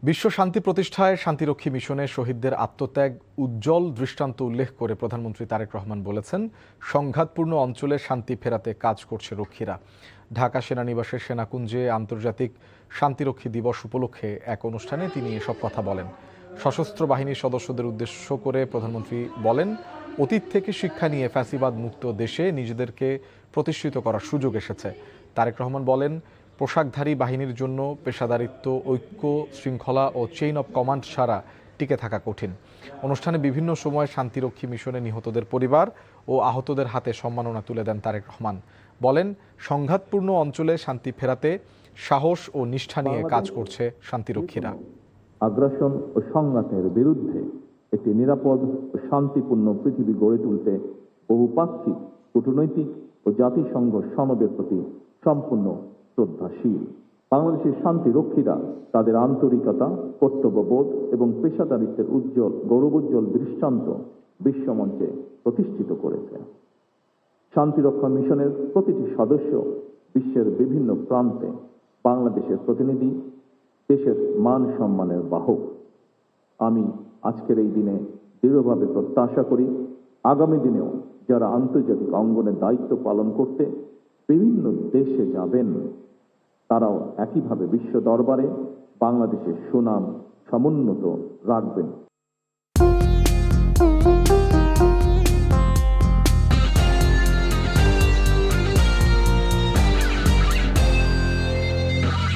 বিশ্ব শান্তি প্রতিষ্ঠায় শান্তিরক্ষী মিশনে শহীদদের আত্মত্যাগ উজ্জ্বল দৃষ্টান্ত উল্লেখ করে প্রধানমন্ত্রী তারেক রহমান বলেছেন, সংঘাতপূর্ণ অঞ্চলে শান্তি ফেরাতে কাজ করছে রক্ষীরা। ঢাকা সেনানিবাসের সেনাকুঞ্জে আন্তর্জাতিক শান্তিরক্ষী দিবস উপলক্ষে এক অনুষ্ঠানে তিনি এসব কথা বলেন। সশস্ত্র বাহিনীর সদস্যদের উদ্দেশ্য করে প্রধানমন্ত্রী বলেন, অতীত থেকে শিক্ষা নিয়ে ফ্যাসিবাদ মুক্ত দেশে নিজেদেরকে প্রতিষ্ঠিত করার সুযোগ এসেছে। তারেক রহমান বলেন, পোশাকধারী বাহিনীর জন্য পেশাদারিত্ব, ঐক্য, শৃঙ্খলা ও চেইন অব কমান্ড ছাড়া টিকে থাকা কঠিন। অনুষ্ঠানে বিভিন্ন সময় শান্তিরক্ষী মিশনে নিহতদের পরিবার ও আহতদের হাতে সম্মাননা তুলে দেন তারেক রহমান। বলেন, সংঘাতপূর্ণ অঞ্চলে শান্তি ফেরাতে সাহস ও নিষ্ঠা নিয়ে কাজ করছে শান্তিরক্ষীরা। আগ্রাসন ও সংঘাতের বিরুদ্ধে একটি নিরাপদ ও শান্তিপূর্ণ পৃথিবী গড়ে তুলতে বহুপাক্ষিক, কূটনৈতিক ও জাতিসংঘ সনদের প্রতি সম্পূর্ণ শ্রদ্ধাশীল। বাংলাদেশের শান্তিরক্ষীরা তাদের আন্তরিকতা, কর্তব্যবোধ এবং পেশাদারিত্বের গৌরবোজ্জ্বল দৃষ্টান্ত বিশ্বমঞ্চে প্রতিষ্ঠিত করেছে। শান্তিরক্ষা মিশনের প্রতিটি সদস্য বিশ্বের বিভিন্ন প্রান্তে বাংলাদেশের প্রতিনিধি, দেশের মান সম্মানের বাহক। আমি আজকের এই দিনে দৃঢ়ভাবে প্রত্যাশা করি, আগামী দিনেও যারা আন্তর্জাতিক অঙ্গনে দায়িত্ব পালন করতে বিভিন্ন দেশে যাবেন, তারাও একইভাবে বিশ্ব দরবারে বাংলাদেশের সুনাম সমুন্নত রাখবেন।